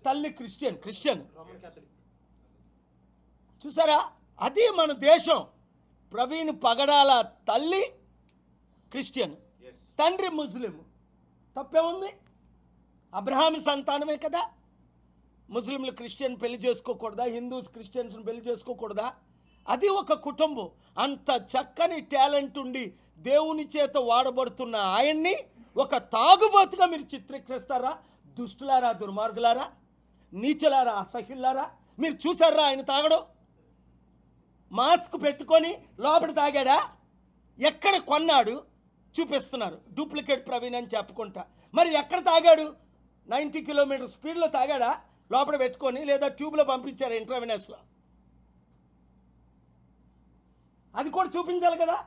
తల్లి క్రిస్టియన్ చూసారా? అది మన దేశం. ప్రవీణ్ పగడాల తల్లి క్రిస్టియన్, తండ్రి ముస్లిం. తప్పేముంది? అబ్రహాం సంతానమే కదా. ముస్లింలు క్రిస్టియన్ పెళ్లి చేసుకోకూడదా? హిందూస్ క్రిస్టియన్స్ని పెళ్లి చేసుకోకూడదా? అది ఒక కుటుంబం. అంత చక్కని టాలెంట్ ఉండి దేవుని చేత వాడబడుతున్న ఆయన్ని ఒక తాగుబోతుగా మీరు చిత్రీకరిస్తారా? దుష్టులారా, దుర్మార్గులారా, నీచులారా, అసహ్యులారా, మీరు చూసారా ఆయన తాగడం? మాస్క్ పెట్టుకొని లోపల తాగాడా? ఎక్కడ కొన్నాడు? చూపిస్తున్నారు డూప్లికేట్ ప్రవీణ్ అని చెప్పుకుంటా. మరి ఎక్కడ తాగాడు? 90 కిలోమీటర్ స్పీడ్లో తాగాడా లోపల పెట్టుకొని, లేదా ట్యూబ్లో పంపించారు ఇంట్రావెనస్లో? అది కూడా చూపించాలి కదా.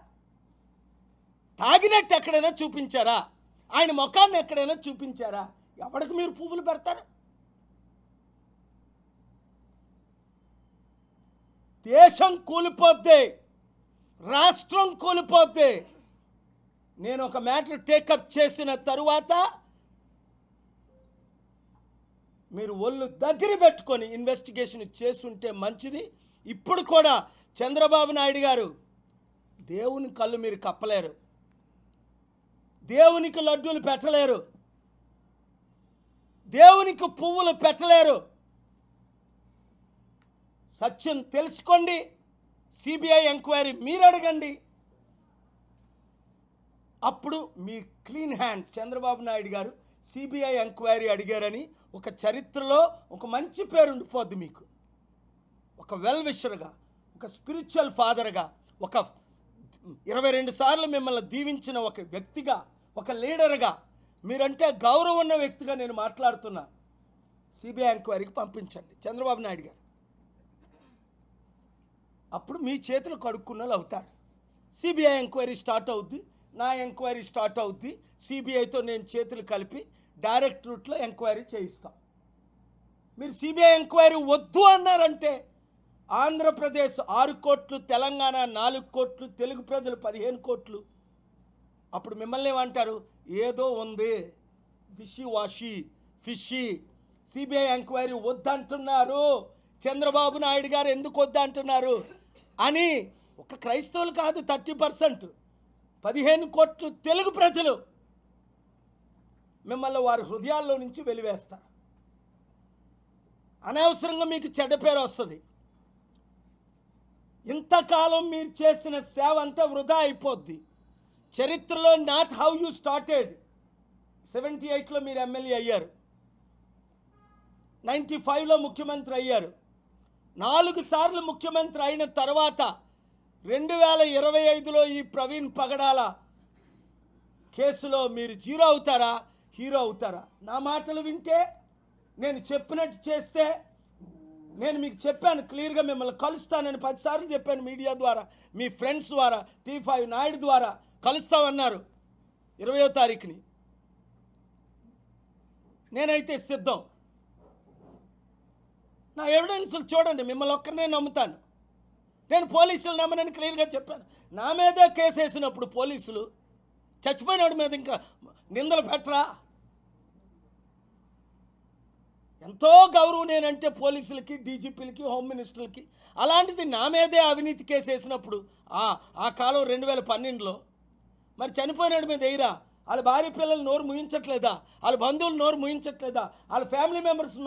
తాగినట్టు ఎక్కడైనా చూపించారా? ఆయన ముఖాన్ని ఎక్కడైనా చూపించారా? ఎవరికి మీరు పువ్వులు పెడతారు? దేశం కూలిపోద్ది, రాష్ట్రం కూలిపోద్ది. నేను ఒక మ్యాటర్ టేకప్ చేసిన తరువాత మీరు ఒళ్ళు దగ్గర పెట్టుకొని ఇన్వెస్టిగేషన్ చేసుంటే మంచిది. ఇప్పుడు కూడా చంద్రబాబు నాయుడు గారు, దేవుని కళ్ళు మీరు కప్పలేరు, దేవునికి లడ్డూలు పెట్టలేరు, దేవునికి పువ్వులు పెట్టలేరు. సత్యం తెలుసుకోండి. సిబిఐ ఎంక్వైరీ మీరు అడగండి. అప్పుడు మీ క్లీన్ హ్యాండ్. చంద్రబాబు నాయుడు గారు సిబిఐ ఎంక్వైరీ అడిగారని ఒక చరిత్రలో ఒక మంచి పేరు ఉండిపోద్ది మీకు. ఒక వెల్ విషర్గా, ఒక స్పిరిచువల్ ఫాదర్గా, ఒక 22 సార్లు మిమ్మల్ని దీవించిన ఒక వ్యక్తిగా, ఒక లీడర్గా, మీరంటే గౌరవం ఉన్న వ్యక్తిగా నేను మాట్లాడుతున్నా. సిబిఐ ఎంక్వైరీకి పంపించండి చంద్రబాబు నాయుడు గారు. అప్పుడు మీ చేతులు కడుక్కున్నలు అవుతారు. సిబిఐ ఎంక్వైరీ స్టార్ట్ అవుద్ది, నా ఎంక్వైరీ స్టార్ట్ అవుద్ది. సిబిఐతో నేను చేతులు కలిపి డైరెక్ట్ రూట్లో ఎంక్వైరీ చేయిస్తాం. మీరు సిబిఐ ఎంక్వైరీ వద్దు అన్నారంటే ఆంధ్రప్రదేశ్ 6 కోట్లు, తెలంగాణ 4 కోట్లు, తెలుగు ప్రజలు 15 కోట్లు. అప్పుడు మిమ్మల్ని ఏమంటారు? ఏదో ఉంది, విషి వాషి ఫిషి. సిబిఐ ఎంక్వైరీ వద్దంటున్నారు, చంద్రబాబు నాయుడు గారు ఎందుకు వద్దంటున్నారు అని ఒక క్రైస్తవులు కాదు, 30%, 15 కోట్లు తెలుగు ప్రజలు మిమ్మల్ని వారి హృదయాల్లో నుంచి వెలివేస్తారు. అనవసరంగా మీకు చెడ్డ పేరు వస్తుంది. ఇంతకాలం మీరు చేసిన సేవ అంతా వృధా అయిపోద్ది. చరిత్రలో నాట్ హౌ యూ స్టార్టెడ్. 78లో మీరు ఎమ్మెల్యే అయ్యారు, 95లో ముఖ్యమంత్రి అయ్యారు. 4 సార్లు ముఖ్యమంత్రి అయిన తర్వాత 2025లో ఈ ప్రవీణ్ పగడాల కేసులో మీరు జీరో అవుతారా, హీరో అవుతారా? నా మాటలు వింటే, నేను చెప్పినట్టు చేస్తే, నేను మీకు చెప్పాను క్లియర్గా, మిమ్మల్ని కలుస్తానని 10 సార్లు చెప్పాను మీడియా ద్వారా, మీ ఫ్రెండ్స్ ద్వారా, T5 నాయుడు ద్వారా కలుస్తామన్నారు 20వ తారీఖుని. నేనైతే సిద్ధం. నా ఎవిడెన్స్లు చూడండి, మిమ్మల్ని ఒక్కరినే నమ్ముతాను. నేను పోలీసులు నమ్మనని క్లియర్గా చెప్పాను. నా మీదే కేసు వేసినప్పుడు పోలీసులు చచ్చిపోయినాడు మీద ఇంకా నిందలు పెట్టరా? ఎంతో గౌరవం నేనంటే పోలీసులకి, డీజీపీలకి, హోమ్ మినిస్టర్లకి. అలాంటిది నా మీదే అవినీతి కేసు వేసినప్పుడు ఆ కాలం 2012లో మరి చనిపోయినాడు మీద ఎయిరా? వాళ్ళ భార్య పిల్లలు నోరు ముయించట్లేదా? వాళ్ళ బంధువులు నోరు ముయించట్లేదా? వాళ్ళ ఫ్యామిలీ మెంబర్స్ నోరు